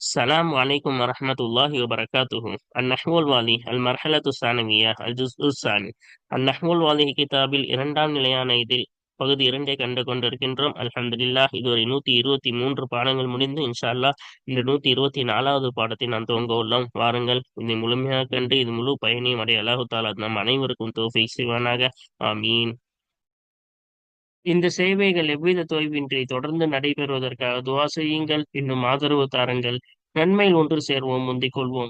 السلام عليكم ورحمة الله وبركاته. النحو الواலி المرحلة الثانوية الجزء الثاني. النحو الواலி கிதாபில் இரண்டாம் நிலையான இதில் பகுதி 2 கண்டு கொண்டிருக்கின்றோம். அல்ஹம்துலில்லாஹ், இதுவரை 123 பாடங்கள் முடிந்து இன்ஷா அல்லாஹ் இந்த 124வது பாடத்தை நாம் துவங்க உள்ளோம். வாருங்கள், இதை முழுமையாக கண்டு இது முழு பயனையும் அடைய அல்லாஹு தாலா நம் அனைவருக்கும் தௌஃபீக் செய்வானாக. ஆமீன். இந்த சேவைகள் எவ்வித தொய்வின்றி தொடர்ந்து நடைபெறுவதற்காக துஆ செய்யுங்கள். இன்னும் ஆதரவு தாருங்கள். நன்மையில் ஒன்று சேர்வோம், முந்திக் கொள்வோம்.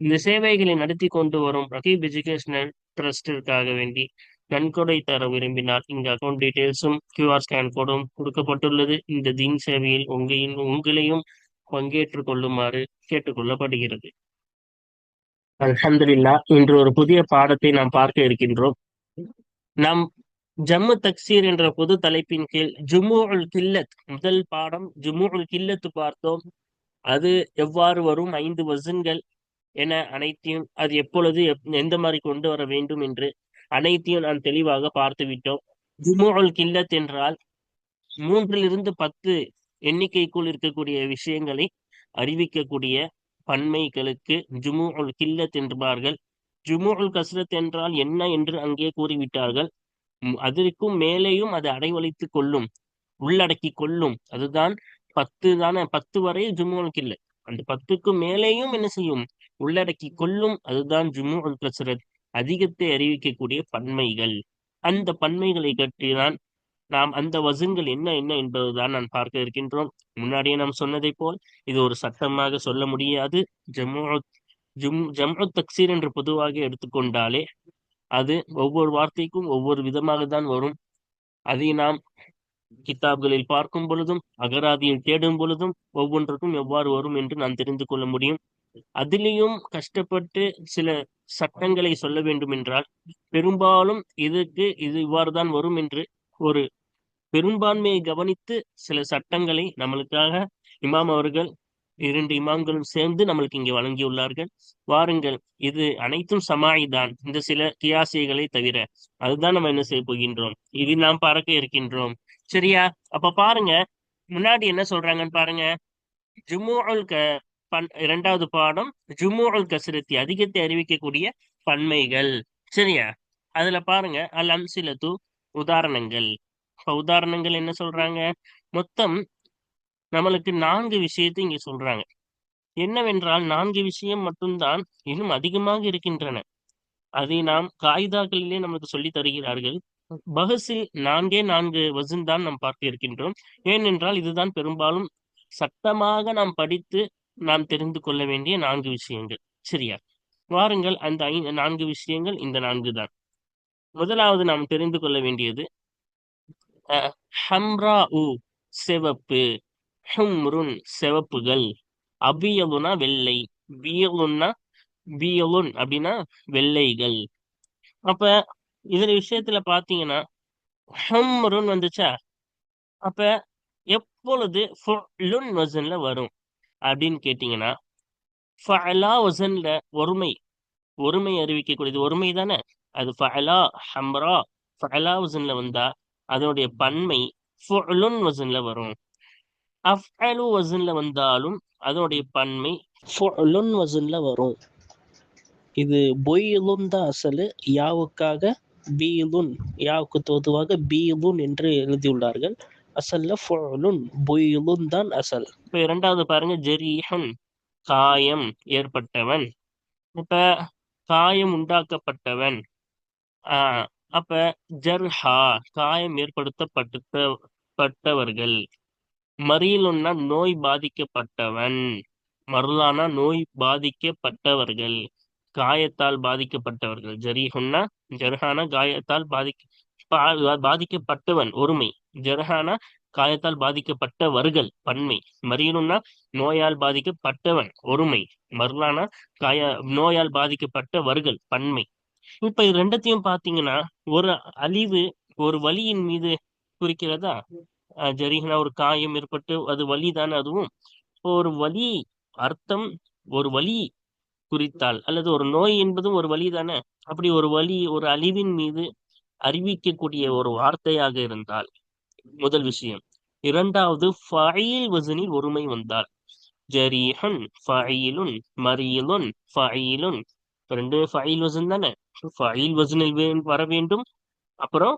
இந்த சேவைகளை நடத்தி கொண்டு வரும் ரகீப் எஜுகேஷனல் ட்ரஸ்டிற்காக வேண்டி நன்கொடை தர விரும்பினால் இங்கு அக்கௌண்ட் டீட்டெயில்ஸும் QR ஸ்கேன் கோடும் கொடுக்கப்பட்டுள்ளது. இந்த தீன் சேவையில் உங்களையும் பங்கேற்றுக் கொள்ளுமாறு கேட்டுக்கொள்ளப்படுகிறது. அல்ஹம்துலில்லாஹ், இன்று ஒரு புதிய பாடத்தை நாம் பார்க்க இருக்கின்றோம். நாம் ஜம்மு தக்சீர் என்ற பொது தலைப்பின் கீழ் ஜுமுஉல் கில்லத் முதல் பாடம் ஜுமுஉல் கில்லத் பார்த்தோம். அது எவ்வாறு வரும், 5 வசன்கள் என அனைத்தையும், அது எப்பொழுது எந்த மாதிரி கொண்டு வர வேண்டும் என்று அனைத்தையும் நாம் தெளிவாக பார்த்து விட்டோம். ஜுமுஉல் கில்லத் என்றால் 3 - 10 எண்ணிக்கைக்குள் இருக்கக்கூடிய விஷயங்களை அறிவிக்கக்கூடிய பன்மைகளுக்கு ஜுமுஉல் கில்லத் என்பார்கள். ஜுமுஉல் கஸ்ரத் என்றால் என்ன என்று அங்கே கூறிவிட்டார்கள். அதற்கும் மேலேயும் அது அடைவழித்துக் கொள்ளும், உள்ளடக்கி கொள்ளும். அதுதான் 10 தானே, 10 வரை ஜுமுவுக்கு இல்லை. அந்த 10க்கும் மேலேயும் என்ன செய்யும், உள்ளடக்கி கொள்ளும். அதுதான் ஜுமுஉல் கஸ்ரத், அதிகத்தை அறிவிக்கக்கூடிய பன்மைகள். அந்த பன்மைகளை பற்றிதான் நாம் அந்த வசன்கள் என்ன என்ன என்பதுதான் நான் பார்க்க இருக்கின்றோம். முன்னாடியே நாம் சொன்னதை போல் இது ஒரு சட்டமாக சொல்ல முடியாது. ஜம்மு ஜம்உ தக்சீர் என்று பொதுவாக எடுத்துக்கொண்டாலே அது ஒவ்வொரு வார்த்தைக்கும் ஒவ்வொரு விதமாக தான் வரும். அதை நாம் கிதாப்களில் பார்க்கும் பொழுதும் அகராதியில் தேடும் பொழுதும் ஒவ்வொன்றுக்கும் எவ்வாறு வரும் என்று நாம் தெரிந்து கொள்ள முடியும். அதிலேயும் கஷ்டப்பட்டு சில சட்டங்களை சொல்ல வேண்டும் என்றால் பெரும்பாலும் இது இவ்வாறு தான் வரும் என்று ஒரு பெரும்பான்மையை கவனித்து சில சட்டங்களை நம்மளுக்காக இமாம் அவர்கள் 2 இமாம்களும் சேர்ந்து நம்மளுக்கு இங்கே வழங்கியுள்ளார்கள். வாருங்கள், இது அனைத்தும் சமாய் தான், இந்த சில கியாசிகளை தவிர. அதுதான் நம்ம என்ன செய்ய போகின்றோம், இதில் நாம் பார்க்க இருக்கின்றோம். சரியா? அப்ப பாருங்க, முன்னாடி என்ன சொல்றாங்கன்னு பாருங்க. ஜுமுஉல் க இரண்டாவது பாடம் ஜுமுஉல் கஸ்ரத்தி, அதிகத்தை அறிவிக்கக்கூடிய பன்மைகள். சரியா? அதுல பாருங்க, அல் அம்சிலத்து, உதாரணங்கள். இப்ப உதாரணங்கள் என்ன சொல்றாங்க, மொத்தம் நம்மளுக்கு 4 விஷயத்தை இங்க சொல்றாங்க. என்னவென்றால் 4 விஷயம் மட்டும்தான், இன்னும் அதிகமாக இருக்கின்றன. அதை நாம் காயிதாக்களிலே நமக்கு சொல்லி தருகிறார்கள். பஹஸில் 4 வசன் தான் நாம் பார்க்க இருக்கின்றோம். ஏனென்றால் இதுதான் பெரும்பாலும் சட்டமாக நாம் படித்து நாம் தெரிந்து கொள்ள வேண்டிய 4 விஷயங்கள். சரியா? வாருங்கள், அந்த 4 விஷயங்கள் இந்த 4 தான். முதலாவது நாம் தெரிந்து கொள்ள வேண்டியது ஹம்ரா உ, சிவப்பு. ஹும்ருன், சிவப்புகள். அபியலுனா வெள்ளை. பியலுன் அப்படின்னா வெள்ளைகள். அப்ப இதுல விஷயத்துல பாத்தீங்கன்னா ஹும்ருன் வந்துச்சா, அப்ப எப்பொழுது ஃபுலுன் வசன்ல வரும் அப்படின்னு கேட்டீங்கன்னா, ஃபஅலா வசன்ல ஒருமை அறிவிக்கக்கூடியது ஒருமை தானே. அது ஃபஅலா, ஹம்ரா, ஃபஅலா வசன்ல வந்தா அதனுடைய பன்மை ஃபுலுன் வசன்ல வரும். அஃஅலு வசன்ல வந்தாலும் அதனுடைய பன்மை ஃபுலுன் வசன்ல வரும். இது பொய்லுன் தான் அசலு. யாவுக்காக பீலுன், யாவுக்கு தோதுவாக பீலுன் என்று எழுதியுள்ளார்கள். அசல்ல ஃபுலுன், பொய்லுன் தான் அசல். இப்ப இரண்டாவது பாருங்க, ஜரீஹன், காயம் ஏற்பட்டவன். இப்ப காயம் உண்டாக்கப்பட்டவன். அப்ப ஜர்ஹா, காயம் ஏற்படுத்தப்பட்டவர்கள். மரீலுன்னா நோய் பாதிக்கப்பட்டவன். மருளானா நோய் பாதிக்கப்பட்டவர்கள், காயத்தால் பாதிக்கப்பட்டவர்கள். ஜர்ஹானா காயத்தால் பாதிக்கப்பட்டவன் ஒருமை. ஜர்ஹானா காயத்தால் பாதிக்கப்பட்டவர்கள் பன்மை. மரீலுன்னா நோயால் பாதிக்கப்பட்டவன் ஒருமை. மருளானா நோயால் பாதிக்கப்பட்டவர்கள் பன்மை. இப்ப இது ரெண்டத்தையும் பாத்தீங்கன்னா ஒரு அழிவு, ஒரு வலியின் மீது குறிக்கிறதா. ஜரீஹனா ஒரு காயம் ஏற்பட்டு அது வலி தானே. அதுவும் ஒரு வலி அர்த்தம், ஒரு வலி குறித்தால், அல்லது ஒரு நோய் என்பதும் ஒரு வலி தானே. அப்படி ஒரு வலி, ஒரு அழிவின் மீது அறிவிக்கக்கூடிய ஒரு வார்த்தையாக இருந்தால் முதல் விஷயம். இரண்டாவது, ஃபஈல் வசனில் ஒருமை வந்தால். ஜரீஹுன் ஃபஈலுன், மரீலுன் ஃபஈலுன். ரெண்டு ஃபஈல் வசன் தானே, ஃபஈல் வசனில் வர வேண்டும். அப்புறம்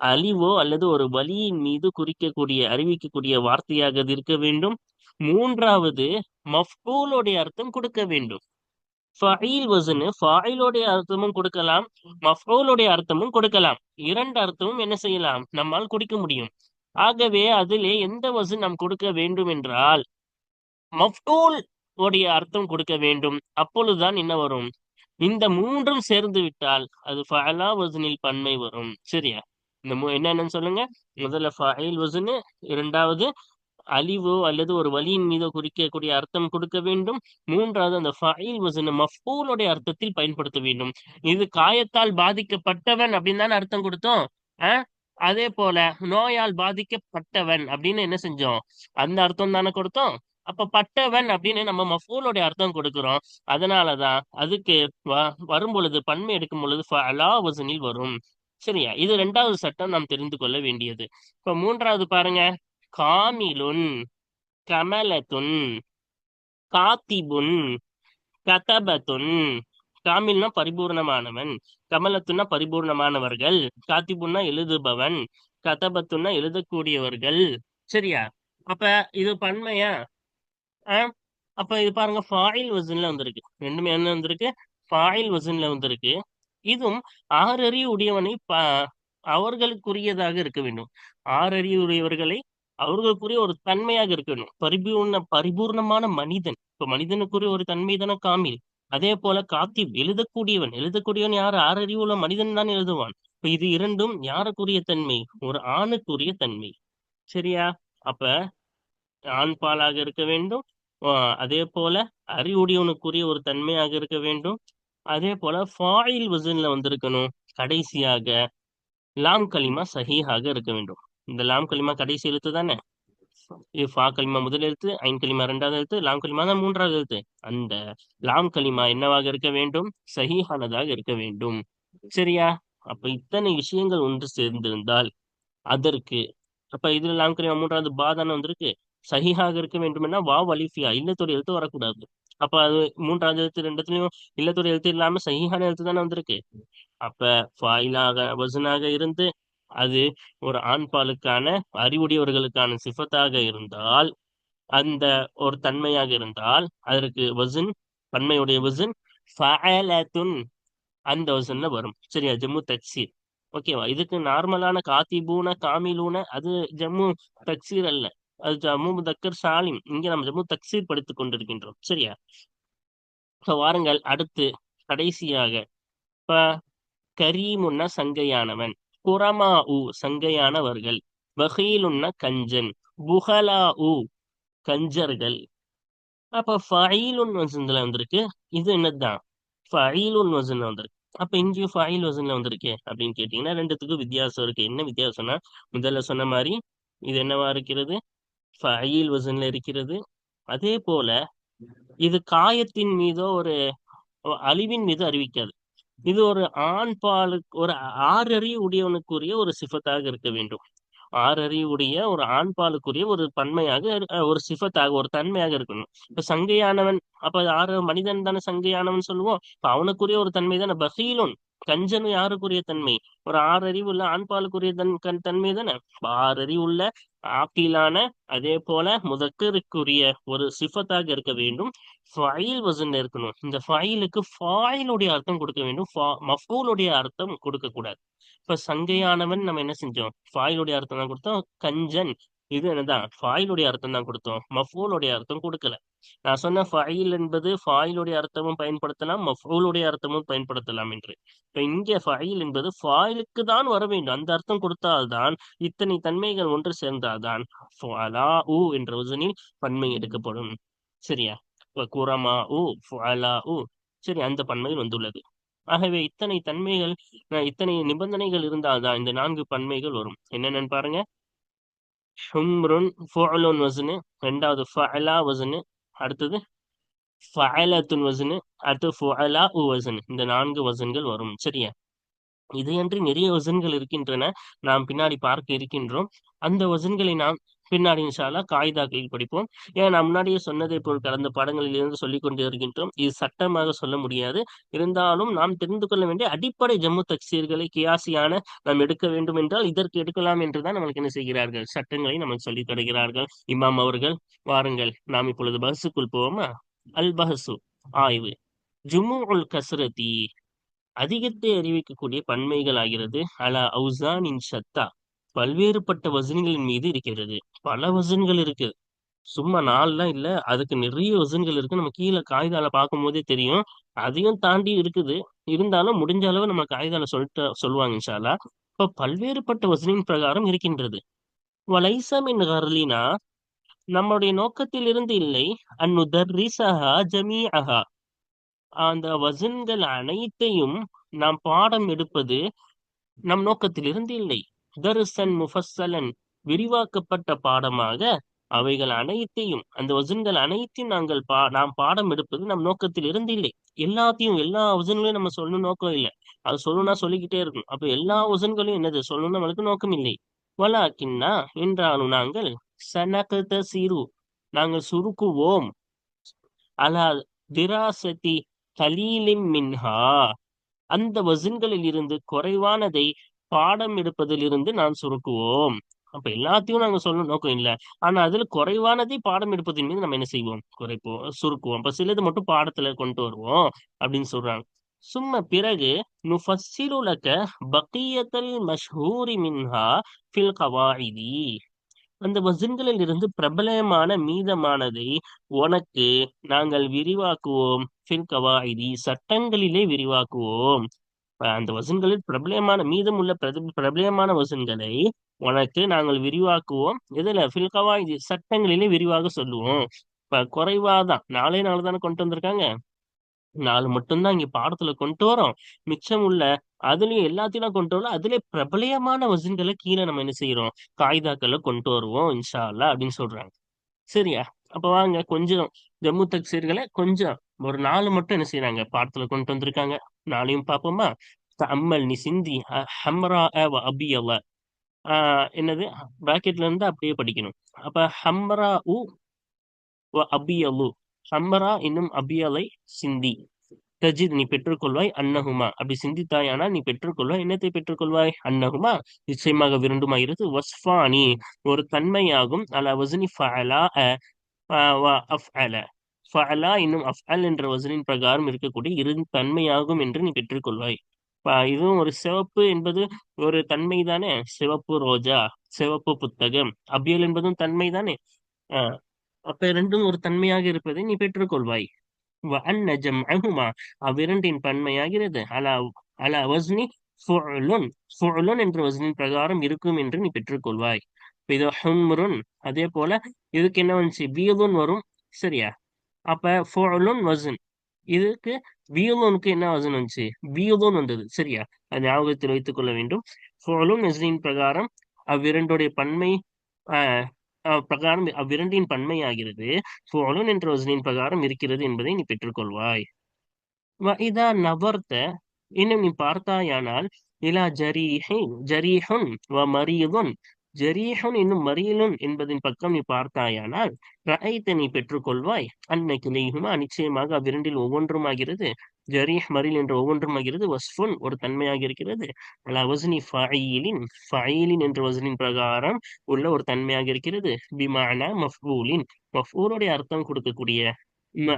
அலிவோ அல்லது ஒரு வலியின் மீது குறிக்கக்கூடிய அறிவிக்கக்கூடிய வார்த்தையாக அது இருக்க வேண்டும். மூன்றாவது மஃபூலுடைய அர்த்தம் கொடுக்க வேண்டும். ஃபஈல் வசனு ஃபாயிலுடைய அர்த்தமும் கொடுக்கலாம், மஃபூலுடைய அர்த்தமும் கொடுக்கலாம். இரண்டு அர்த்தமும் என்ன செய்யலாம், நம்மால் கொடுக்க முடியும். ஆகவே அதிலே எந்த வசன் நாம் கொடுக்க வேண்டும் என்றால் மஃபூல் உடைய அர்த்தம் கொடுக்க வேண்டும். அப்பொழுதுதான் என்ன வரும், இந்த மூன்றும் சேர்ந்து விட்டால் அது ஃபஅலா வசனில் பன்மை வரும். சரியா? இந்த என்னன்னு சொல்லுங்க. முதல்ல ஃபஈல் வசனு, இரண்டாவது அலிவோ அல்லது ஒரு வலியின் மீது குறிக்கக்கூடிய அர்த்தம் கொடுக்க வேண்டும். மூன்றாவது அந்த ஃபஈல் வசன மஃபூலுடைய அர்த்தத்தில் பயன்படுத்த வேண்டும். இது காயத்தால் பாதிக்கப்பட்டவன் அப்படின்னு தானே அர்த்தம் கொடுத்தோம். அதே போல நோயால் பாதிக்கப்பட்டவன் அப்படின்னு என்ன செஞ்சோம், அந்த அர்த்தம் தானே கொடுத்தோம். அப்ப பட்டவன் அப்படின்னு நம்ம மஃபூலுடைய அர்த்தம் கொடுக்கிறோம். அதனாலதான் அதுக்கு வரும் பொழுது பன்மை எடுக்கும் பொழுது ஃபஅலா வசனில் வரும். சரியா? இது இரண்டாவது சட்டம் நாம் தெரிந்து கொள்ள வேண்டியது. இப்ப மூன்றாவது பாருங்க. காமிலுன், கமலத்துன், காத்திபுன், கதபத்துன். காமில்னா பரிபூர்ணமானவன், கமலத்துன்னா பரிபூர்ணமானவர்கள், காத்திபுன்னா எழுதுபவன், கதபத்துன்னா எழுதக்கூடியவர்கள். சரியா? அப்ப இது பன்மையா? அப்ப இது பாருங்க, ஃபாயில் வசன்ல வந்திருக்கு. ரெண்டுமே என்ன வந்திருக்கு, ஃபாயில் வசன்ல வந்திருக்கு. இதுவும் ஆறறிவு உடையவனை அவர்களுக்குரியதாக இருக்க வேண்டும். ஆறறிவு உடையவர்களை அவர்களுக்குரிய ஒரு தன்மையாக இருக்கணும். பரிபூர்ணமான மனிதன். இப்ப மனிதனுக்குரிய ஒரு தன்மை தானே காமில். அதே போல காத்திப் எழுதக்கூடியவன். எழுதக்கூடியவன் யாரு, ஆறறிவுள்ள மனிதன் தான் எழுதுவான். இப்ப இது இரண்டும் யாருக்குரிய தன்மை, ஒரு ஆணுக்குரிய தன்மை. சரியா? அப்ப ஆண் பாலாக இருக்க வேண்டும். அதே போல அறிவுடையவனுக்குரிய ஒரு தன்மையாக இருக்க வேண்டும். அதே போல ஃபாயில் வசன்ல வந்திருக்கணும். கடைசியாக லாம் கலிமா சஹீஹாக இருக்க வேண்டும். இந்த லாம் கலிமா கடைசி எழுத்து தானே. ஃபா கலிமா முதல் எழுத்து, ஐன் கலிமா இரண்டாவது எழுத்து, லாம் கலிமா தான் மூன்றாவது எழுத்து. அந்த லாம் கலிமா என்னவாக இருக்க வேண்டும், சஹீஹானதாக இருக்க வேண்டும். சரியா? அப்ப இத்தனை விஷயங்கள் ஒன்று சேர்ந்திருந்தால் அதற்கு, அப்ப இதுல லாம் கலிமா மூன்றாவது பா தானே வந்திருக்கு. சஹீஹாக இருக்க வேண்டும்னா வாவ் அலிஃபியா இல்லத்தோட எழுத்து வரக்கூடாது. அப்ப அது மூன்றாவது எழுத்து ரெண்டுத்துலயும் இல்லத்தோட எழுத்து இல்லாம சஹீஹான எழுத்து தானே வந்திருக்கு. அப்ப ஃபாயிலாக வசனாக இருந்து அது ஒரு ஆண் பாலுக்கான அறிவுடையவர்களுக்கான சிஃபத்தாக இருந்தால், அந்த ஒரு தன்மையாக இருந்தால் அதற்கு வசன், பன்மையுடைய வசன் ஃபஅலத்துன், அந்த வசன்ல வரும். சரியா? ஜம்மு தக்சீர். ஓகேவா? இதுக்கு நார்மலான காத்திபூன காமிலூன அது ஜம்மு தக்சீர் அல்ல, அது ஜம்மு முதக்கர் சாலிம். இங்க நம்ம ஜம்மு தக்சீர் படித்துக் கொண்டிருக்கின்றோம். சரியா? வாருங்கள் அடுத்து கடைசியாக. இப்ப கரீமுன்னா சங்கையானவன், குரமா உ சங்கையானவர்கள், பஹீலுன்னா கஞ்சன், புகலா உ கஞ்சர்கள். அப்ப ஃபஈலுன் வசன்ல வந்திருக்கு. இது என்னதுதான், ஃபஈலுன் வசன்ல வந்திருக்கு. அப்ப இங்கேயும் ஃபஈல் வசன்ல வந்திருக்கு அப்படின்னு கேட்டீங்கன்னா ரெண்டுத்துக்கும் வித்தியாசம் இருக்கு. என்ன வித்தியாசம்னா, முதல்ல சொன்ன மாதிரி இது என்னவா இருக்கிறது, ஃபஈல் வசன்ல இருக்கிறது. அதே போல இது காயத்தின் மீதோ ஒரு அழிவின் மீது அறிவிக்காது. இது ஒரு ஆண் பாலுக்கு, ஒரு ஆறறிவு உடையவனுக்குரிய ஒரு சிஃபத்தாக இருக்க வேண்டும். ஆறறிவுடைய ஒரு ஆண் பாலுக்குரிய ஒரு பன்மையாக ஒரு சிஃபத்தாக ஒரு தன்மையாக இருக்கணும். இப்ப சங்கையானவன், அப்ப ஆறு மனிதன் தானே சங்கையானவன் சொல்லுவோம். இப்ப அவனுக்குரிய ஒரு தன்மை தானே பஹீலுன். கஞ்சனு யாருக்குரிய தன்மை, ஒரு ஆறறிவு உள்ள ஆண் பாலுக்குரிய தன்மை தானே. ஆறறிவு உள்ள ஆக்கிலான அதே போல முதக்கருக்குரிய ஒரு சிஃபத்தாக இருக்க வேண்டும். ஃபைல் வசன்ல இருக்கணும். இந்த ஃபைலுக்கு ஃபாயிலுடைய அர்த்தம் கொடுக்க வேண்டும், மஃபூலுடைய அர்த்தம் கொடுக்க கூடாது. இப்ப சங்கையானவன் நம்ம என்ன செஞ்சோம், ஃபாயிலுடைய அர்த்தம் தான் கொடுத்தோம். கஞ்சன் இது என்னதான் ஃபாயிலுடைய அர்த்தம் தான் கொடுத்தோம், மஃபூலுடைய அர்த்தம் கொடுக்கல. நான் சொன்ன ஃபைல் என்பது ஃபாயிலுடைய அர்த்தமும் பயன்படுத்தலாம், மஃபூலுடைய அர்த்தமும் பயன்படுத்தலாம் என்று. இப்ப இங்க ஃபைல் என்பது ஃபாயிலுக்கு தான் வர வேண்டும். அந்த அர்த்தம் கொடுத்தால்தான், இத்தனை தன்மைகள் ஒன்று சேர்ந்தால்தான் ஃபஅலா உ என்ற வசனில் பன்மை எடுக்கப்படும். சரியா? இப்ப குரமா உ ஃபஅலா உ, சரி, அந்த பன்மையில் வந்துள்ளது. ஆகவே இத்தனை தன்மைகள், இத்தனை நிபந்தனைகள் இருந்தால்தான் இந்த நான்கு பன்மைகள் வரும். என்னென்னு பாருங்க. ஹும்ருன் ஃபுஅலுன் வஸ்னு, ரெண்டாவது ஃபஅலா வஸ்னு, அடுத்தது ஃபஅலத்துன் வஸ்னு, அடுத்து ஃபுஅலா உ வஸ்னு. இந்த நான்கு வசன்கள் வரும். சரியா? இதையன்றி நிறைய வசன்கள் இருக்கின்றன, நாம் பின்னாடி பார்க்க இருக்கின்றோம். அந்த வசன்களை நாம் பின்னாடி இன்ஷா அல்லாஹ் காயிதாக்களில் படிப்போம். ஏன் நான் முன்னாடியே சொன்னதை போல் கடந்த பாடங்களில் இருந்து சொல்லிக் கொண்டு வருகின்றோம். இது சட்டமாக சொல்ல முடியாது. இருந்தாலும் நாம் தெரிந்து கொள்ள வேண்டிய அடிப்படை ஜம்மு தக்சீர்களை கியாசியான நாம் எடுக்க வேண்டும் என்றால் இதற்கு எடுக்கலாம் என்றுதான் நம்மளுக்கு என்ன செய்கிறார்கள், சட்டங்களை நமக்கு சொல்லித் தருகிறார்கள் இமாம் அவர்கள். வாருங்கள் நாம் இப்பொழுது பஹ்ஸுக்குள் போவோமா? அல் பஹ்சு, ஆய்வு. ஜுமுஉல் கஸ்ரதி, அதிகத்தை அறிவிக்கக்கூடிய பன்மைகள் ஆகிறது. அலா அவுசானின் ஷத்தா, பல்வேறுபட்ட வசன்களின் மீது இருக்கிறது. பல வசன்கள் இருக்கு, சும்மா நாலுலாம் இல்ல, அதுக்கு நிறைய வசன்கள் இருக்கு. நம்ம கீழே காகிதால பார்க்கும் போதே தெரியும். அதையும் தாண்டி இருக்குது. இருந்தாலும் முடிஞ்ச அளவு நம்ம காகிதால சொல்லுவாங்க இன்ஷா அல்லாஹ். இப்ப பல்வேறுபட்ட வசனின் பிரகாரம் இருக்கின்றது. வலைச மின் கர்லினா, நம்முடைய நோக்கத்தில் இருந்து இல்லை. அந்நுதர்ரிஸஹா ஜமீஅஹா, அந்த வசன்கள் அனைத்தையும் நாம் பாடம் எடுப்பது நம் நோக்கத்திலிருந்து இல்லை. தர்சன் முஃபஸ்ஸலன், விரிவாக்கப்பட்ட பாடமாக அவைகள் அனைத்தையும், அந்த வசன்கள் அனைத்தையும் நாம் பாடம் எடுப்பது நம் நோக்கத்தில் இருந்து இல்லை. எல்லாத்தையும் எல்லா வசன்களையும் நம்ம சொல்லணும் நோக்கம் இல்லை. அது சொல்லணும்னா சொல்லிக்கிட்டே இருக்கும். அப்ப எல்லா வசன்களையும் என்னது சொல்லணும் நம்மளுக்கு நோக்கம் இல்லை. வலாக்கின்னா, என்றாலும் நாங்கள் சனகதசிரு, நாங்கள் சுருக்குவோம். அலா திராசதி கலீலிம் மின்ஹா, அந்த வசன்களில் இருந்து குறைவானதை பாடம் எடுப்பதிலிருந்து நான் சுருக்குவோம். அப்ப எல்லாத்தையும் நாங்க சொல்ல நோக்கம் இல்ல. ஆனா அதுல குறைவானதை பாடம் எடுப்பதின் மீது நம்ம என்ன செய்வோம், குறைப்போம், சுருக்குவோம். அப்ப சிலது மட்டும் பாடத்துல கொண்டு வருவோம் அப்படின்னு சொல்றாங்க. சும்மா பிறகு நுஃபஸ்ஸிரு லக பக்கியத்தல் மஷ்ஹூரி மின்ஹா ஃபில் கவாயிதி, அந்த வசன்களில் இருந்து பிரபலமான மீதமானதை உனக்கு நாங்கள் விரிவாக்குவோம். ஃபில் கவாயிதி, சட்டங்களிலே விரிவாக்குவோம். அந்த வசன்களில் பிரபலமான மீதம் உள்ள பிரபலமான வசன்களை உனக்கு நாங்கள் விரிவாக்குவோம். எதுல? ஃபில் கவாயிதி, சட்டங்களிலே விரிவாக சொல்லுவோம். இப்ப குறைவாதான், நாலே நாலு தானே கொண்டு வந்திருக்காங்க. நாலு மட்டும்தான் இங்க பாடத்துல கொண்டு வரோம். மிச்சம் உள்ள அதுலயும் எல்லாத்தையும் கொண்டு வரல. அதுல பிரபலமான வசன்களை கீழே நம்ம என்ன செய்யறோம், காயிதாக்கள்ல கொண்டு வருவோம் இன்ஷா அல்லாஹ் அப்படின்னு சொல்றாங்க. சரியா? அப்ப வாங்க கொஞ்சம் ஜம்மு தக்சீர்களை கொஞ்சம் ஒரு நாலு மட்டும் என்ன செய்யறாங்க, பாடத்துல கொண்டு வந்திருக்காங்க. நாளையும் பார்ப்போமா? தஅம்மல், நீ சிந்தி. ஹம்ரா வ அபியல, என்னது, பிராக்கெட்ல இருந்து அப்படியே படிக்கணும். அப்ப ஹம்ரா உ வ அபியலு, ஹம்ரா இன்னும் அபியலை சிந்தி. தஜித், நீ பெற்றுக்கொள்வாய். அன்னஹுமா, அப்படி சிந்தித்தாயானால் நீ பெற்றுக்கொள்வாய். என்னத்தை பெற்றுக்கொள்வாய்? அன்னஹுமா, நிச்சயமாக விரண்டுமாகிறது. வஸ்ஃபானி, ஒரு தன்மையாகும். அலா வஸ்னி ஃபஅலா வ அஃஅல, ஃபஅலா இன்னும் அஃஅல் என்ற வசனின் பிரகாரம் இருக்கக்கூடிய இரு தன்மையாகும் என்று நீ பெற்றுக்கொள்வாய். இதுவும் ஒரு சிவப்பு என்பது ஒரு தன்மை தானே. சிவப்பு ரோஜா, சிவப்பு புத்தகம். அபியல் என்பதும் தன்மை தானே. ஆஹ் அப்ப இரண்டும் ஒரு தன்மையாக இருப்பதை நீ பெற்றுக்கொள்வாய். வஅன்ன ஜம்அஹுமா, அவ்விரண்டின் பன்மையாகிறது. அலா அலா வஸ்னி ஃபுஅலுன், ஃபுஅலுன் என்ற வஸ்னின் பிரகாரம் இருக்கும் என்று நீ பெற்றுக்கொள்வாய். இப்ப இது ஹும்ருன், அதே போல இதுக்கு என்ன வந்துச்சு, பீதுன் வரும். சரியா? அப்ப ஃபுஅலுன் வஸ்ன், இதுக்கு பீதுனுக்கு என்ன வசன் வந்துச்சு, பீதுன் வந்தது. சரியா? அது ஞாபகத்தில் வைத்துக் கொள்ள வேண்டும். ஃபுஅலுன் வஸ்னின் பிரகாரம் அவ்விரண்டுடைய பன்மை ஆஹ் பிரகாரம் அவ்விரண்டின் பன்மையாகிறது. ஃபுஅலுன் என்ற வசனின் பிரகாரம் இருக்கிறது என்பதை நீ பெற்றுக்கொள்வாய். இதா நபர்த்த, இன்னும் நீ பார்த்தாயானால், இலா ஜரீஹுன் வ மரீதுன், ஜரீஹுன் இன்னும் மரீலுன் என்பதின் பக்கம் நீ பார்த்தாயானால், ரஐத்த, நீ பெற்றுக்கொள்வாய். அன்ன கிளைஹுமா, நிச்சயமாக அவ்விரண்டில் ஒவ்வொன்றுமாகிறது. ஜரீஹ் மரீல் என்ற ஒவ்வொன்றுமாகிறது. வஸ்ஃபுன், ஒரு தன்மையாக இருக்கிறது. அலா வஸ்னி ஃபஈலின், ஃபஈலின் என்ற வசனின் பிரகாரம் உள்ள ஒரு தன்மையாக இருக்கிறது. பிமானா மஃபூலின், மஃபூலுடைய அர்த்தம் கொடுக்கக்கூடிய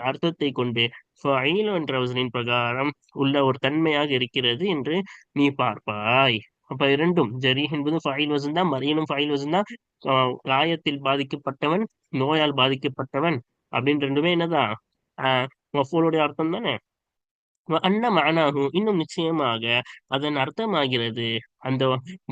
அர்த்தத்தை கொண்டு ஃபஈல் என்ற வசனின் பிரகாரம் உள்ள ஒரு தன்மையாக இருக்கிறது என்று நீ பார்ப்பாய். அப்ப இரண்டும், ஜரீஹ் என்பது ஃபஈல் வசன் தான், மரீனும் ஃபஈல் வசன் தான். காயத்தில் பாதிக்கப்பட்டவன், நோயால் பாதிக்கப்பட்டவன் அப்படின்னு ரெண்டுமே என்னதான், மஃபூலுடைய அர்த்தம் தானே. அன்ன மஅனாஹு, இன்னும் நிச்சயமாக அதன் அர்த்தமாகிறது, அந்த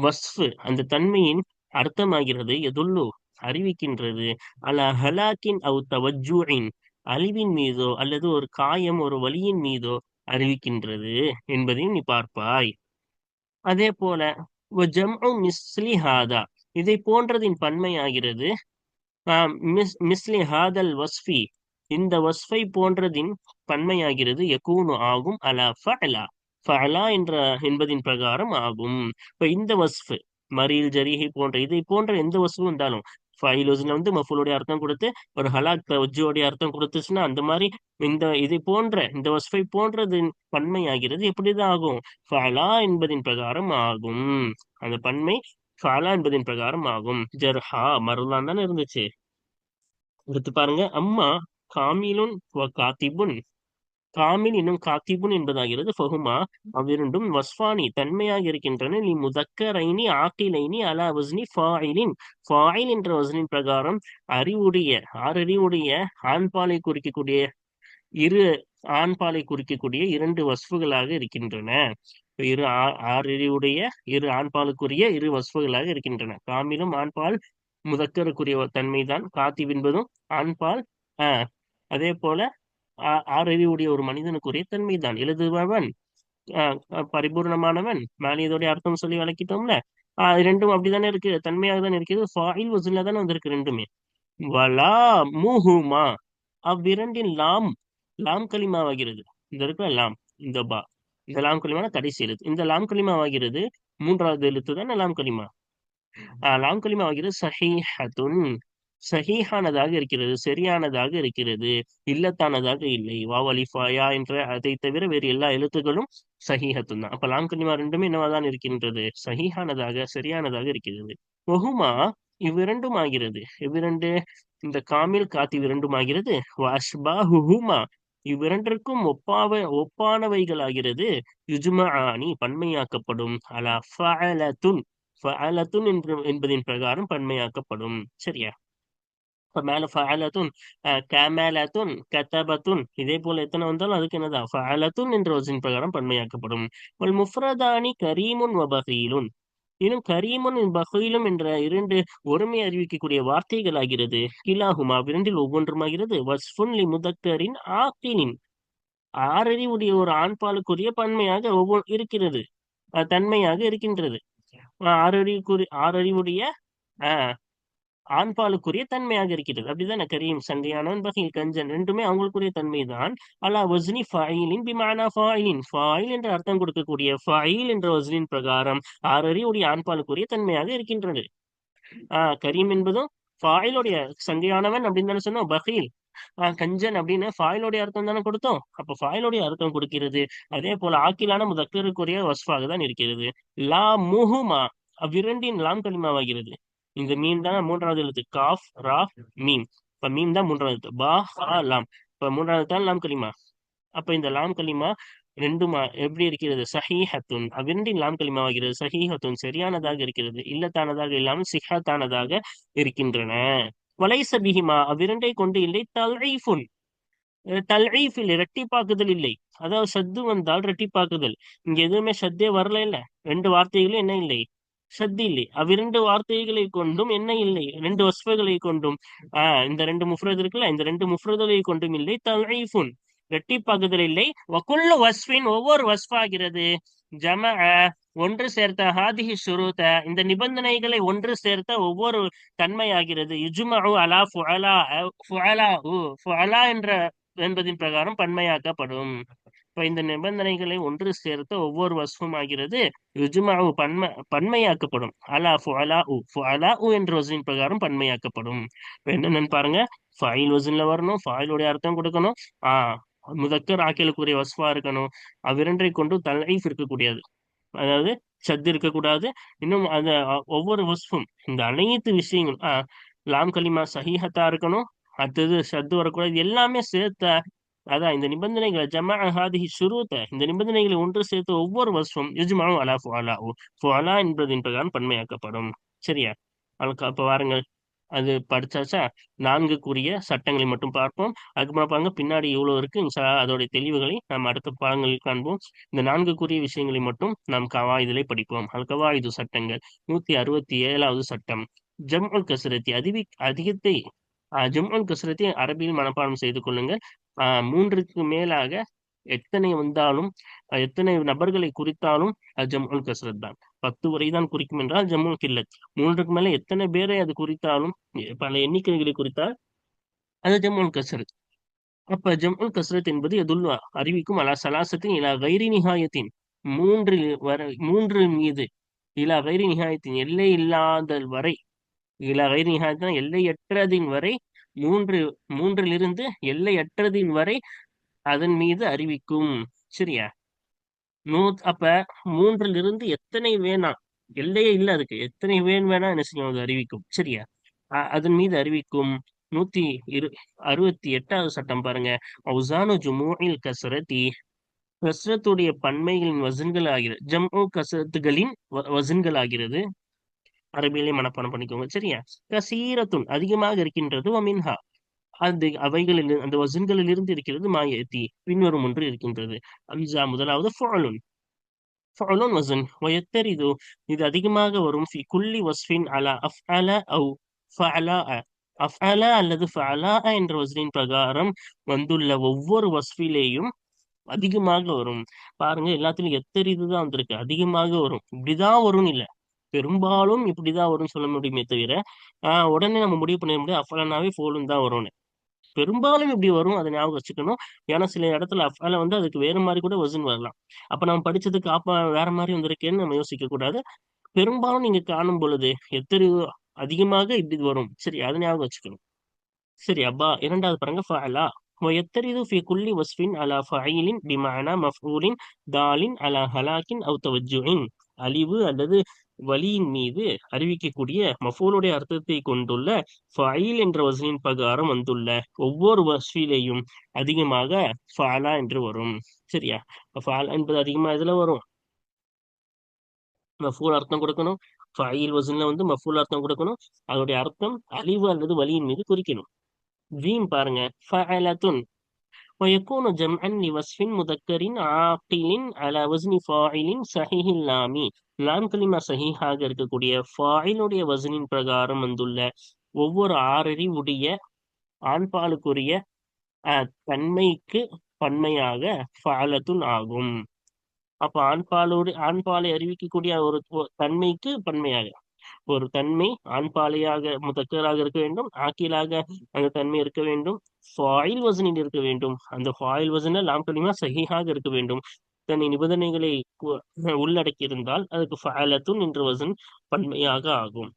வஸ்ஃபு, அந்த தன்மையின் அர்த்தமாகிறது. எதுல்லு, அறிவிக்கின்றது. அலா ஹலாக்கின் அவ் தவஜ்ஜுஇன், அழிவின் மீதோ அல்லது ஒரு காயம், ஒரு வலியின் மீதோ அறிவிக்கின்றது என்பதையும் நீ பார்ப்பாய். அதே போல ஜம்உ மிஸ்லி ஹாதா, இதை போன்றதின் பன்மையாகிறது. மிஸ்லி ஹாதல் வஸ்ஃபி, இந்த வஸ்ஃபை போன்றதின் பன்மையாகிறது. யகூனு, ஆகும். அலா ஃபஅலா, ஃபஅலா என்ற என்பதின் பிரகாரம் ஆகும். இப்ப இந்த வஸ்ஃபு, மரீல் ஜரீஹி போன்ற இதை போன்ற எந்த வஸ்ஃபு வந்தாலும் ஃபைல் வசன்ல வந்து மஃபூலுடைய அர்த்தம் கொடுத்து ஒரு ஹலாக் தவஜ்ஜுடைய அர்த்தம் கொடுத்துச்சுன்னா அந்த மாதிரி இது போன்ற இந்த வஸ்ஃபை போன்றது பன்மை ஆகிறது எப்படிதான் ஆகும்? ஃபஅலா என்பதின் பிரகாரம் ஆகும். அந்த பன்மை ஃபஅலா என்பதின் பிரகாரம் ஆகும். ஜர்ஹா மருளான் தானே இருந்துச்சு. எடுத்து பாருங்க. அம்மா காமிலுன் வ காத்திபுன், காமில் இன்னும் காத்திபுன் என்பதாகிறது. ஃபஹுமா அவ்விரண்டும் வஸ்ஃபானி தன்மையாக இருக்கின்றன. லி முதக்கரைனி ஆக்கிலைனி அலா வஸ்னி ஃபாயிலின், ஃபாயில் என்ற வஸ்னின் பிரகாரம் அறிவுடைய ஆறறிவுடைய ஆண்பாலை குறிக்கக்கூடிய இரு ஆண்பாலை குறிக்கக்கூடிய இரண்டு வஸ்ஃபுகளாக இருக்கின்றன. இரு ஆறறிவுடைய இரு ஆண்பாலுக்குரிய இரு வஸ்ஃபுகளாக இருக்கின்றன. காமிலும் ஆண்பால் முதக்கருக்குரிய தன்மைதான். காத்திப் என்பதும் ஆண்பால். ஆஹ் அதே போல ஆறறிவுடைய ஒரு மனிதனுக்குரிய தன்மைதான். எழுதுபவன் பரிபூர்ணமானவன் மேலே அர்த்தம் சொல்லி விளக்கிட்டோம்ல. ரெண்டும் அப்படித்தானே இருக்கு, தன்மையாக தான் இருக்குது. ஃபாயில் வஸன்ல தானே வந்திருக்கு ரெண்டுமே. வலா முஹுமா அவ்விரண்டின் லாம், லாம் கலிமாவாகிறது. இந்த இருக்கிற லாம், இந்த பா, இந்த லாம் கலிமான கடைசி எழுத்து. இந்த லாம் கலிமாவாகிறது மூன்றாவது எழுத்து தான் லாம் கலிமா. லாம் கலிமாவாகிறது சஹீஹத்துன், சஹீஹானதாக இருக்கிறது, சரியானதாக இருக்கிறது, இல்லத்தானதாக இல்லை. வாவ் அலிஃப் யா என்ற அதை தவிர வேறு எல்லா எழுத்துக்களும் சஹீஹத்துன் தான். அப்ப லாம் கலிமா ரெண்டுமே என்னவாதான் இருக்கின்றது? சஹீஹானதாக சரியானதாக இருக்கிறது. ஒஹுமா இவ்விரண்டும் ஆகிறது. இவ்விரண்டு இந்த காமில் காத்தி இவ்விரண்டும் ஆகிறது. வஅஷ்பாஹுஹுமா இவ்விரண்டிற்கும் ஒப்பானவைகளாகிறது. யுஜ்மஆனி பன்மையாக்கப்படும். அலா ஃபஅலத்துன், ஃபஅலத்துன் என்பதின் பிரகாரம் பன்மையாக்கப்படும். சரியா? இப்ப மேல ஃபஅலத்துன், கமலத்துன், கதபத்துன் இதே போல எத்தனை வந்தாலும் அதுக்கு என்னதான் ஃபஅலத்துன் என்ற வசனின் பிரகாரம் பன்மையாக்கப்படும். வல் முஃப்ரதானி கரீமுன் வ பகீலுன், இன்னும் கரீமுன் பகீலும் என்ற இரண்டு ஒருமை அறிவிக்கக்கூடிய வார்த்தைகள் ஆகிறது. கிலாஹுமா இரண்டில் ஒவ்வொன்றுமாகிறது. வஸ்ஃபுன் லி முதக்கரின் ஆக்கிலின் ஆறறிவுடைய ஒரு ஆண்பாலுக்குரிய பன்மையாக இருக்கிறது, தன்மையாக இருக்கின்றது. ஆறறிவுடைய ஆஹ் ஆண்பாலுக்குரிய தன்மையாக இருக்கிறது. அப்படிதானே? கரீம் சண்டையானவன், பகீல் கஞ்சன் ரெண்டுமே அவங்களுக்குரிய தன்மைதான். அலா வஸ்னி ஃபாயிலின் பிமானா ஃபாயிலின், ஃபாயில் என்ற அர்த்தம் கொடுக்கக்கூடிய ஃபாயில் என்ற வஸ்னின் பிரகாரம் ஆறறிவுடைய ஆண்பாலுக்குரிய தன்மையாக இருக்கின்றது. கரீம் என்பதும் ஃபாயிலுடைய சங்கையானவன் அப்படின்னு தானே சொன்னோம். பகீல் கஞ்சன் அப்படின்னு ஃபாயிலுடைய அர்த்தம் தானே கொடுத்தோம். அப்ப ஃபாயிலுடைய அர்த்தம் கொடுக்கிறது. அதே போல ஆக்கிலான முதக்கருக்குரிய வஸ்ஃபாக தான் இருக்கிறது. லா முஹுமா அவ்விரண்டின் லாம் கலிமாவாகிறது. இந்த மீன் தான் மூன்றாவது எழுத்து. காஃப் ரா மீம். இப்ப மீம் தான் மூன்றாவது எழுத்து. பா ஹா லாம். இப்ப மூன்றாவது தான் லாம் கலிமா. அப்ப இந்த லாம் கலிமா ரெண்டுமா எப்படி இருக்கிறது? சஹீஹத்துன் அவ்விரண்டின் லாம் கலிமாவாகிறது. சஹீஹத்துன் சரியானதாக இருக்கிறது, இல்லத்தானதாக இல்லாமல் சிஹத்தானதாக இருக்கின்றன. வலைச பிஹிமா அவ்விரண்டை கொண்டு இல்லை. தல்ஈஃபுன், தல்ஈஃபில் இரட்டிப்பாக்குதல் இல்லை. அதாவது ஷத்து வந்தால் இரட்டிப்பாக்குதல். இங்க எதுவுமே ஷத்தே வரல. இல்ல ரெண்டு வார்த்தைகளும் என்ன இல்லை? ஷத்து இல்லை. அவ்விரண்டு வார்த்தைகளை கொண்டும் என்ன இல்லை? ரெண்டு வஸ்ஃபுகளை கொண்டும் இந்த ரெண்டு முஃப்ரத் இருக்குல்ல, இந்த ரெண்டு முஃப்ரதுகளை கொண்டும் இல்லை. தல்ஈஃபுன் இரட்டிப்பாக்குதல் இல்லை. வகுல்லு வஸ்ஃபின் ஒவ்வொரு வஸ்ஃபாகிறது. ஜமஅ ஒன்று சேர்த்த, ஹாதிஹி ஷுரூத இந்த நிபந்தனைகளை ஒன்று சேர்த்த ஒவ்வொரு தன்மையாகிறது. யுஜ்மஉ அலா ஃபுஅலா, ஃபுஅலா என்ற என்பதின் பிரகாரம் பன்மையாக்கப்படும். இப்ப இந்த நிபந்தனைகளை ஒன்று சேர்த்த ஒவ்வொரு வஸ்ஃபும் ஆகிறது. யுஜ்மஉ பன்மையாக்கப்படும். அலா ஃபுஅலா என்ற வசனின் பிரகாரம் பன்மையாக்கப்படும். இப்ப என்னன்னு பாருங்க. ஃபைல் வசன்ல வரணும், ஃபைலுடைய அர்த்தம் கொடுக்கணும், முதக்கர் ஆக்கிலுக்குரிய வஸ்ஃபா இருக்கணும். அவ்விரண்டை கொண்டு தல்ஈஃப் இருக்கக்கூடியது, அதாவது ஷத் இருக்கக்கூடாது. இன்னும் அந்த ஒவ்வொரு வஸ்ஃபும் இந்த அனைத்து விஷயங்களும் லாம் கலிமா சஹீஹத்தா இருக்கணும். அடுத்தது ஷத்து வரக்கூடாது. எல்லாமே சேர்த்த, அதான் இந்த நிபந்தனைகளை ஜமஅ ஹாதிஹி ஷுரூத இந்த நிபந்தனைகளை ஒன்று சேர்த்த ஒவ்வொரு வஸ்ஃபும் யுஜ்மஉ அலா ஃபுஅலா, ஃபுஅலா என்பதின் பிரகாரம் பன்மையாக்கப்படும். சரியா? அதுக்கு அப்ப வாருங்கள், அது படிச்சாச்சா? நான்குக்குரிய சட்டங்களை மட்டும் பார்ப்போம். அதுக்கப்புறம் பாருங்க பின்னாடி இவ்வளவு இருக்கு. அதோடைய தெளிவுகளை நாம் அடுத்த பாடங்களில் காண்போம். இந்த நான்குக்குரிய விஷயங்களை மட்டும் நாம் கவாயிதிலே படிப்போம். அது கவாயிது சட்டங்கள். 167வது சட்டம் ஜம்உல் கஸ்ரத்தி, அதிகத்தை ஜம்உல் கஸ்ரத்தை அரபியில் மனப்பாடம் செய்து கொள்ளுங்கள். மூன்றுக்கு மேலாக எத்தனை வந்தாலும், எத்தனை நபர்களை குறித்தாலும் அது ஜம்உல் கஸ்ரத் தான். 10 வரை தான் குறிக்கும் என்றால் ஜம்முல் கில்லத். மூன்றுக்கு மேல எத்தனை பேரை அது குறித்தாலும், பல எண்ணிக்கைகளை குறித்தால் அது ஜம்முல் கஸ்ரத். அப்ப ஜம்முல் கஸ்ரத் என்பது எதுல் அறிவிக்கும் அலா சலாசத்தின் இலா கைரி நிகாயத்தின், மூன்று மீது, இலா கைரி நிகாயத்தின் எல்லை இல்லாத வரை, இலா கைரி நிஹாயத்தினா எல்லையற்றதின் வரை, மூன்று மூன்றிலிருந்து எல்லையற்றதின் வரை அதன் மீது அறிவிக்கும். சரியா? அப்ப மூன்றிலிருந்து எத்தனை வேணா, எல்லையே இல்ல அதுக்கு, எத்தனை வேணா என்ன செய்யும், அது அறிவிக்கும். சரியா? அதன் மீது அறிவிக்கும். நூத்தி இரு 68வது சட்டம் பாருங்க. அவுசானு ஜுமூஇல் கஸ்ரதி, கஸ்ரத்துடைய பன்மைகளின் வசன்கள் ஆகிறது. ஜம்உ கஸ்ரத்துகளின் வசன்கள் ஆகிறது. அரபியிலே மனப்பாடம் பண்ணிக்கோங்க. சரியா? கசீரத்துன் அதிகமாக இருக்கின்றது. வமின்ஹா அது அவைகளில் அந்த வசன்களில் இருந்து இருக்கிறது. மாயத்தி பின்வரும் ஒன்று இருக்கின்றது. அம்சா முதலாவது ஃபுஅலுன். ஃபுஅலுன் வசன். வயத்தரிது இது அதிகமாக வரும். ஃபி குல்லி வஸ்ஃபின் அலா அஃஅல அவ் ஃபஅலா. அஃஅலா அல்லது ஃபஅலா என்ற வசனின் பிரகாரம் வந்துள்ள ஒவ்வொரு வஸ்ஃபிலேயும் அதிகமாக வரும். பாருங்க, எல்லாத்துலயும் எத்தரிது தான் வந்திருக்கு, அதிகமாக வரும். இப்படிதான் வரும்னு இல்ல, பெரும்பாலும் இப்படிதான் வரும்னு சொல்ல முடியுமே தவிர உடனே நம்ம முடிவு பண்ணிட முடியாது அஃபலனாவே ஃபோலும் தான் வரும்னு. பெரும்பாலும் இப்படி வரும், அதை ஞாபகம் வச்சுக்கணும். ஏன்னா சில இடத்துல அஃபல வந்து அதுக்கு வேற மாதிரி கூட வசன் வரலாம். அப்ப நம்ம படிச்சதுக்கு வேற மாதிரி வந்திருக்கேன்னு நம்ம யோசிக்க கூடாது. பெரும்பாலும் நீங்க காணும் பொழுது எத்தரிவு அதிகமாக இப்படி வரும். சரி, அதை ஞாபகம் வச்சுக்கணும். சரி அப்பா, இரண்டாவது பாருங்க. ஃபஅலா ويترد في كل وصف على فعيل بمعنى مفعول دال على هلاك أو توجع. அழிவு அல்லது வலியின் மீது அறிவிக்கக்கூடிய மஃபூலுடைய அர்த்தத்தை கொண்டுள்ள ஃபயில் என்ற வசனின் பிரகாரம் வந்துள்ள ஒவ்வொரு வஸ்ஃபிலேயும் அதிகமாக ஃபாலா என்று வரும். சரியா? ஃபாலா என்பது அதிகமா இதுல வரும், மஃபூல் அர்த்தம் கொடுக்கணும். ஃபயில் வசன்ல வந்து மஃபூல் அர்த்தம் கொடுக்கணும். அதோடைய அர்த்தம் அழிவு அல்லது வலியின் மீது குறிக்கணும். ஜீம் பாருங்க. ஃபஅலத்துன் ويكون جمعا لوصف مذكر عاقل على وزن فاعل صحيح اللام. லாம் கலிமா சஹீஹாக இருக்கக்கூடிய ஃபாயிலுடைய வசனின் பிரகாரம் வந்துள்ள ஒவ்வொரு ஆறறிவுடைய ஆண்பாலுக்குரிய தன்மைக்கு பன்மையாக ஃபஅலத்துன் ஆகும். அப்ப ஆண்பாலை அறிவிக்கக்கூடிய ஒரு தன்மைக்கு பன்மையாக ஒரு தன்மை ஆண்பாலையாக முதக்கராக இருக்க வேண்டும், ஆக்கிலாக அந்த தன்மை இருக்க வேண்டும், ஃபாயில் வசனில் இருக்க வேண்டும். அந்த ஃபாயில் வசன லாம் கலிமா சஹீஹாக இருக்க வேண்டும். தன்னை நிபந்தனைகளை உள்ளடக்கி இருந்தால் அதுக்கு ஃபஅலத்துன் என்ற வசன் பன்மையாக ஆகும்.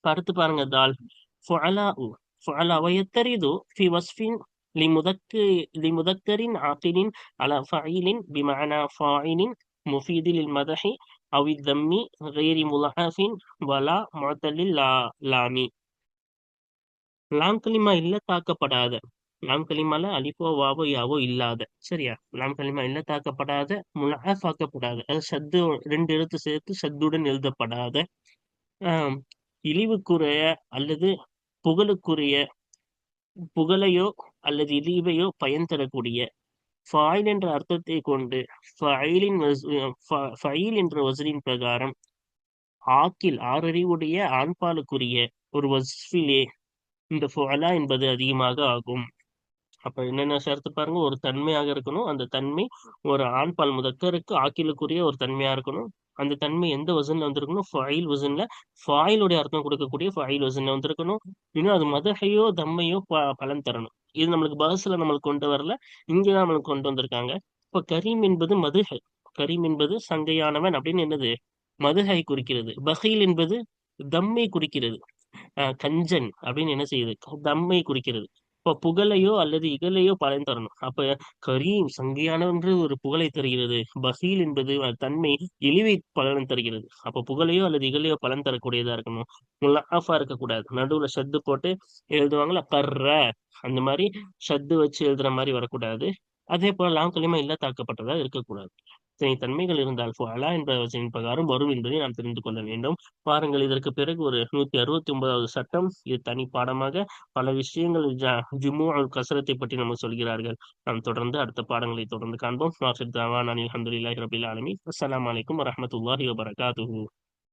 அடுத்து பாருங்க, தால் ஃபுஅலா. ஃபுஅலா வயத்தரிது ஃபி வஸ்ஃபின் لمذكر عاقل على فعيل بمعنى فاعل مفيد للمدح أو الذم غير مضاعف ولا معتل اللام. லாம் கலிமா இல்ல தாக்கப்படாத, லாம் கலிமால அலிஃபோ வாவோ யாவோ இல்லாத. சரியா? லாம் கலிமா இல்ல தாக்கப்படாத, முலாஃப் ஆக்கப்படாத, அது சத்து ரெண்டு எழுத்து சேர்த்து சத்துடன் எழுதப்படாத, இழிவுக்குரிய அல்லது புகழுக்குரிய புகழையோ அல்லது இழிவையோ பயன் தரக்கூடிய ஃபாயில் என்ற அர்த்தத்தை கொண்டு ஃபயில் என்ற வசனின் பிரகாரம் ஆக்கில் ஆறறிவுடைய ஆண்பாலுக்குரிய ஒரு வஸ்ஃபிலே இந்த ஃபுஅலா என்பது அதிகமாக ஆகும். அப்ப என்னென்ன சேர்த்து பாருங்க. ஒரு தன்மையாக இருக்கணும், அந்த தன்மை ஒரு ஆண்பால் முதக்கருக்கு ஆக்கிலுக்குரிய ஒரு தன்மையா இருக்கணும். அந்த தன்மை எந்த வசன்ல வந்திருக்கணும்? ஃபயில் வசன்ல, ஃபாயிலுடைய அர்த்தம் கொடுக்கக்கூடிய ஃபயில் வசன்ல வந்திருக்கணும். இன்னும் அது மதஹையோ தம்மையோ பலன் தரணும். இது நம்மளுக்கு பஹஸ்ல நம்மளுக்கு கொண்டு வரல, இங்கதான் நம்மளுக்கு கொண்டு வந்திருக்காங்க. இப்ப கரீம் என்பது மதுஹை, கரீம் என்பது சங்கையானவன் அப்படின்னு என்னது மதுஹை குறிக்கிறது. பஹீல் என்பது தம்மை குறிக்கிறது. கஞ்சன் அப்படின்னு என்ன செய்யுது, தம்மை குறிக்கிறது. இப்ப புகழையோ அல்லது இகழையோ பலன் தரணும். அப்ப கரீம் சங்கையானவென்று ஒரு புகழை தருகிறது, பஹீல் என்பது தன்மை இழிவை பலன் தருகிறது. அப்ப புகழையோ அல்லது இகழையோ பலன் தரக்கூடியதா இருக்கணும். முலாஃபா இருக்கக்கூடாது. நடுவுல ஷத்து போட்டு எழுதுவாங்களா, கர்ற அந்த மாதிரி ஷத்து வச்சு எழுதுற மாதிரி வரக்கூடாது. அதே போல லாம் கலிமா இல்ல தாக்கப்பட்டதா இருக்கக்கூடாது. இத்தனை தன்மைகள் இருந்தால் ஃபுஅலா என்ற வசனின் பிரகாரம் வரும் என்பதை நாம் தெரிந்து கொள்ள வேண்டும். பாருங்கள், இதற்கு பிறகு ஒரு 169வது சட்டம், இது தனி பாடமாக பல விஷயங்கள் ஜுமூஉல் கஸ்ரத்தை பற்றி நம்ம சொல்கிறார்கள். நாம் தொடர்ந்து அடுத்த பாடங்களை தொடர்ந்து காண்போம். வாஹிர் தஅவானா அல்ஹம்துலில்லாஹி ரப்பில் ஆலமீன். அஸ்ஸலாமு அலைக்கும் வரஹ்மத்துல்லாஹி வபரகாத்துஹு.